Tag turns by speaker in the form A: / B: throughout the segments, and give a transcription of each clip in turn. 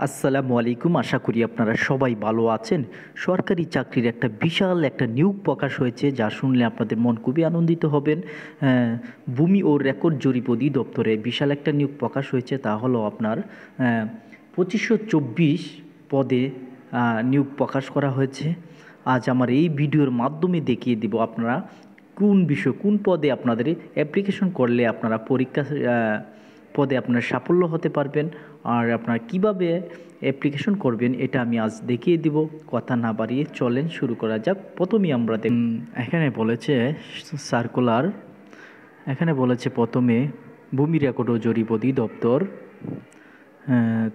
A: আসসালামু আলাইকুম। আশা করি আপনারা সবাই ভালো আছেন। সরকারি চাকরির একটা বিশাল একটা নিয়োগ প্রকাশ হয়েছে, যা শুনলে আপনাদের মন খুবই আনন্দিত হবেন। ভূমি ও রেকর্ড জরিপ অধিদপ্তরে বিশাল একটা নিয়োগ প্রকাশ হয়েছে, তা হলো আপনার 2524 পদে নিয়োগ প্রকাশ করা হয়েছে। আজ আমার এই ভিডিওর মাধ্যমে দেখিয়ে দিব আপনারা কোন বিষয় কোন পদে আপনাদের অ্যাপ্লিকেশন করলে আপনারা পরীক্ষা পদে আপনার সাফল্য হতে পারবেন, আর আপনারা কিভাবে অ্যাপ্লিকেশন করবেন এটা আমি আজ দেখিয়ে দিব। কথা না বাড়িয়ে চলেন শুরু করা যাক। প্রথমেই আমরা এখানে বলেছে সার্কুলার, এখানে বলেছে প্রথমে ভূমি রেকর্ড ও জরিপ অধিদপ্তর,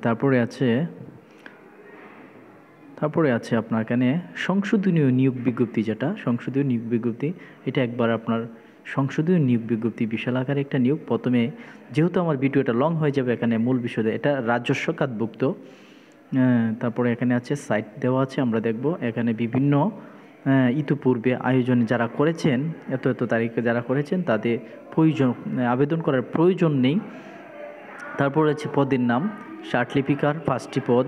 A: তারপরে আছে আপনার এখানে সংশোধনীয় নিয়োগ বিজ্ঞপ্তি, যেটা সংশোধনীয় নিয়োগ বিজ্ঞপ্তি, এটা একবার আপনার সংশোধনীয় নিয়োগ বিজ্ঞপ্তি বিশাল আকারে একটা নিয়োগ। প্রথমে যেহেতু আমার ভিডিওটা লং হয়ে যাবে, এখানে মূল বিষয় এটা রাজস্ব খাতভুক্ত। তারপরে এখানে আছে সাইট দেওয়া আছে, আমরা দেখব এখানে বিভিন্ন ইতিপূর্বে আয়োজনে যারা করেছেন, এত তারিখে যারা করেছেন তাদের আবেদন করার প্রয়োজন নেই। তারপর আছে পদের নাম লিপিকার 5টি পদ,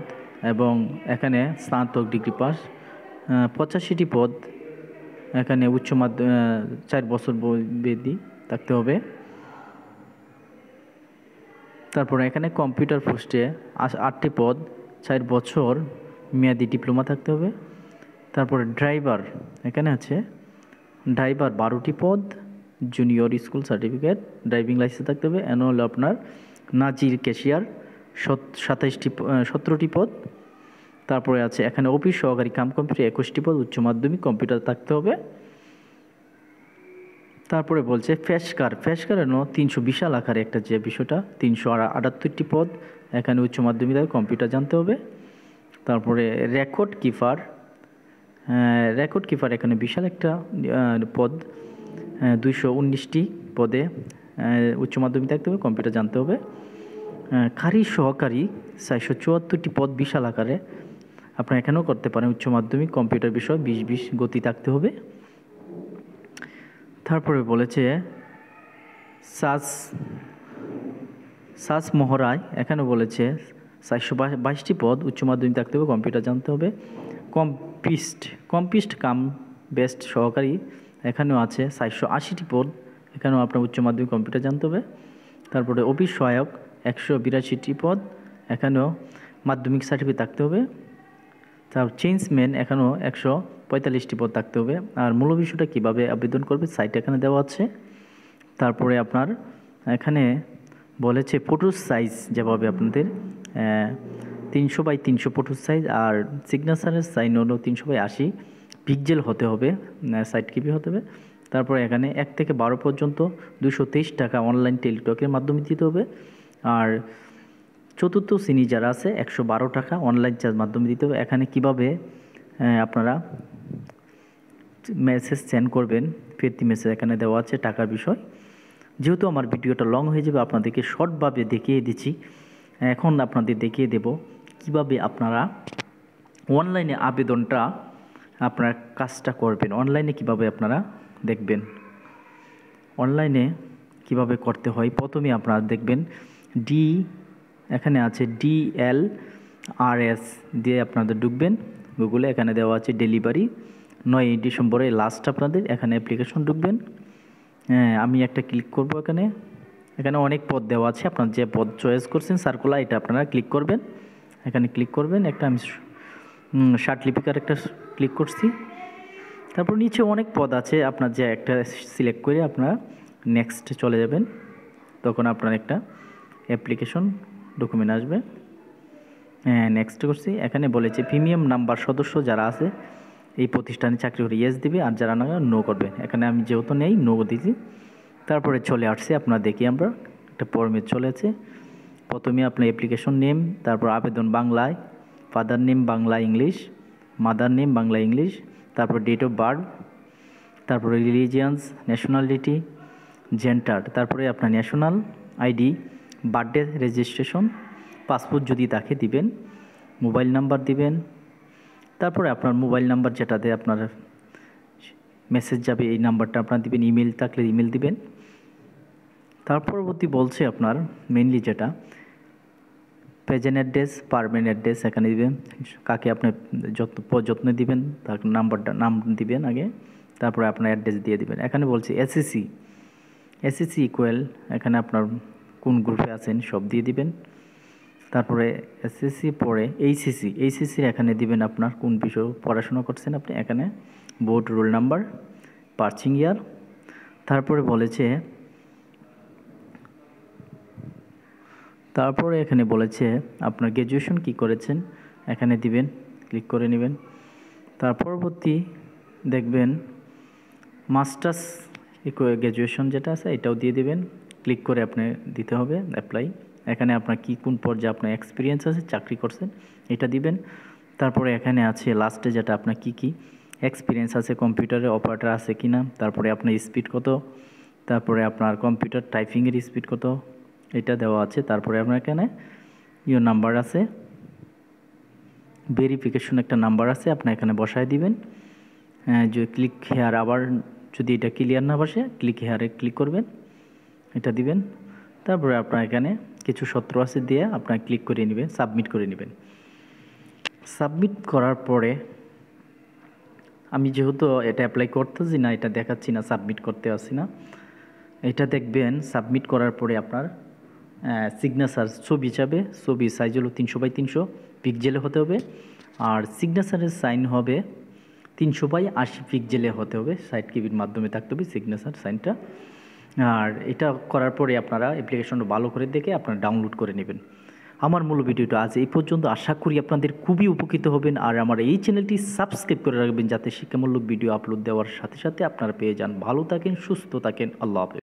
A: এবং এখানে স্নাতক ডিগ্রি পাস 85টি পদ। এখানে উচ্চ মাধ্যমিক 4 বছর বেদি থাকতে হবে। তারপরে এখানে কম্পিউটার পোস্টে 8টি পদ, 4 বছর মেয়াদি ডিপ্লোমা থাকতে হবে। তারপরে ড্রাইভার, এখানে আছে ড্রাইভার 12টি পদ, junior school certificate, driving licence থাকতে হবে। হলো আপনার নাজির ক্যাশিয়ার 17টি পদ। তারপরে আছে এখানে অফিস সহকারী কাম কম্পিউটার 21টি পদ, উচ্চ মাধ্যমিক কম্পিউটার থাকতে হবে। তারপরে বলছে ফ্যাশকারের 300 বিশাল আকারে একটা যে বিষয়টা 378টি পদ, এখানে উচ্চ মাধ্যমিক কম্পিউটার জানতে হবে। তারপরে রেকর্ড কিপার এখানে বিশাল একটা পদ, 219টি পদে উচ্চ মাধ্যমিক থাকতে হবে, কম্পিউটার জানতে হবে। কারি সহকারী 474টি পদ বিশাল আকারে, আপনারা এখানেও করতে পারেন, উচ্চ মাধ্যমিক কম্পিউটার বিষয় 20 গতি থাকতে হবে। তারপরে বলেছে সাস মহড়ায়, এখানে বলেছে 422টি পদ, উচ্চ মাধ্যমিক থাকতে হবে, কম্পিউটার জানতে হবে। কম্পিস্ট কাম বেস্ট সহকারী, এখানেও আছে 480টি পদ, এখানেও আপনার উচ্চ মাধ্যমিক কম্পিউটার জানতে হবে। তারপরে অফিস সহায়ক 182টি পদ, এখানেও মাধ্যমিক সার্টিফিকেট থাকতে হবে। তারপর চেঞ্জম্যান, এখানেও 145টি পদ থাকতে হবে। আর মূল বিষয়টা কীভাবে আবেদন করবে সাইট এখানে দেওয়া আছে। তারপরে আপনার এখানে বলেছে ফটোর সাইজ, যেভাবে আপনাদের 300x300 ফটোর সাইজ, আর সিগনেচারের সাইজ হলো 300x80 পিক্সেল হতে হবে, সাইট কিপি হতে হবে। তারপরে এখানে 1 থেকে 12 পর্যন্ত 223 টাকা অনলাইন টেলিটকের মাধ্যমে দিতে হবে। আর চতুর্থ শ্রেণী যারা আছে 112 টাকা অনলাইন চার্জ মাধ্যমে দিতে হবে। এখানে কিভাবে আপনারা মেসেজ সেন্ড করবেন, ফিরতি মেসেজ এখানে দেওয়া আছে টাকার বিষয়। যেহেতু আমার ভিডিওটা লং হয়ে যাবে, আপনাদেরকে শর্টভাবে দেখিয়ে দিচ্ছি। এখন আপনাদের দেখিয়ে দেব কিভাবে আপনারা অনলাইনে আবেদনটা আপনারা কাজটা করবেন, অনলাইনে কিভাবে আপনারা দেখবেন, অনলাইনে কিভাবে করতে হয়। প্রথমে আপনারা দেখবেন এখানে আছে DLRS দিয়ে আপনাদের ঢুকবেন গুগলে, এখানে দেওয়া আছে ডেলিভারি 9 ডিসেম্বরে লাস্ট আপনাদের, এখানে অ্যাপ্লিকেশন ঢুকবেন। আমি একটা ক্লিক করব, এখানে অনেক পদ দেওয়া আছে, আপনার যে পদ চয়েস করছেন সার্কুলার, এটা আপনারা ক্লিক করবেন, এখানে ক্লিক করবেন। একটা আমি লিপিকার একটা ক্লিক করছি। তারপর নিচে অনেক পদ আছে, আপনার যে একটা সিলেক্ট করে আপনারা নেক্সট চলে যাবেন, তখন আপনার একটা অ্যাপ্লিকেশন ডকুমেন্ট আসবে। নেক্সট করছি। এখানে বলেছে প্রিমিয়াম নাম্বার সদস্য যারা আছে এই প্রতিষ্ঠানে চাকরি করে ইয়েস দিবে, আর যারা না নো করবে। এখানে আমি যেহেতু নেই নো দিয়েছি। তারপরে চলে আসছে, আপনারা দেখি আমরা একটা ফর্মে চলেছে। প্রথমে আপনার অ্যাপ্লিকেশন নেম, তারপর আবেদন বাংলায়, father name Bangla English, mother name Bangla English, তারপর ডেট অফ বার্থ, তারপরে রিলিজিয়ান্স, ন্যাশনালিটি, জেন্ডার, তারপরে আপনার national ID, birthday registration, passport যদি তাকে দিবেন, মোবাইল নাম্বার দিবেন। তারপরে আপনার মোবাইল নাম্বার যেটাতে আপনার মেসেজ যাবে এই নাম্বারটা আপনার দিবেন, ইমেল থাকলে ইমেল দিবেন। তার পরবর্তী বলছে আপনার মেইনলি যেটা প্রেজেন্ট অ্যাড্রেস, পারমানেন্ট অ্যাড্রেস এখানে দিবেন, কাকে আপনি যত্ন দিবেন তার নাম দিবেন আগে, তারপরে আপনার অ্যাড্রেস দিয়ে দিবেন। এখানে বলছে এসএসসি ইকুয়াল, এখানে আপনার কোন গ্রুপে আছেন সব দিয়ে দিবেন। তারপরে এসএসসি পরে এইচএসসির এখানে দিবেন আপনার কোন বিষয়ে পড়াশোনা করছেন আপনি, এখানে বোর্ড রোল নাম্বার, পাসিং ইয়ার। তারপরে এখানে বলেছে আপনার গ্র্যাজুয়েশন কি করেছেন, এখানে দিবেন, ক্লিক করে নেবেন। তার পরবর্তী দেখবেন মাস্টার্স গ্র্যাজুয়েশন যেটা আছে এটাও দিয়ে দিবেন, ক্লিক করে আপনি দিতে হবে অ্যাপ্লাই। এখানে আপনার কোন পর্যায়ে আপনার এক্সপিরিয়েন্স আছে, চাকরি করছেন, এটা দিবেন। তারপরে এখানে আছে লাস্টে যেটা আপনার কি এক্সপিরিয়েন্স আছে, কম্পিউটারে অপারেটর আছে কি না, তারপরে আপনার স্পিড কত, তারপরে আপনার কম্পিউটার টাইপিংয়ের স্পিড কত, এটা দেওয়া আছে। তারপরে আপনার এখানে নাম্বার আছে, ভেরিফিকেশন একটা নাম্বার আছে, আপনি এখানে বসায় দিবেন। যে ক্লিক হেয়ার, আবার যদি এটা ক্লিয়ার না বসে ক্লিক হেয়ারে ক্লিক করবেন, এটা দিবেন। তারপরে আপনার এখানে কিছু সূত্র আছে দিয়ে আপনার ক্লিক করে নেবেন, সাবমিট করে নেবেন। সাবমিট করার পরে আমি যেহেতু এটা অ্যাপ্লাই করতেছি না, এটা দেখাচ্ছি না, সাবমিট করতে আসি না, এটা দেখবেন সাবমিট করার পরে আপনার সিগনেচার ছবি যাবে, ছবি সাইজ হলো 300x300 পিক্সেলে হতে হবে, আর সিগনেচারের সাইন হবে 300x80 পিক্সেলে হতে হবে, 60 কেবির মাধ্যমে থাকতে হবে সিগনেচার সাইনটা। আর এটা করার পরে আপনারা অ্যাপ্লিকেশনটা ভালো করে দেখে আপনারা ডাউনলোড করে নেবেন। আমার মূল ভিডিওটা আজ এই পর্যন্ত, আশা করি আপনাদের খুবই উপকৃত হবেন। আর আমার এই চ্যানেলটি সাবস্ক্রাইব করে রাখবেন যাতে শিক্ষামূলক ভিডিও আপলোড দেওয়ার সাথে সাথে আপনারা পেয়ে যান। ভালো থাকেন, সুস্থ থাকেন, আল্লাহ হাফেজ।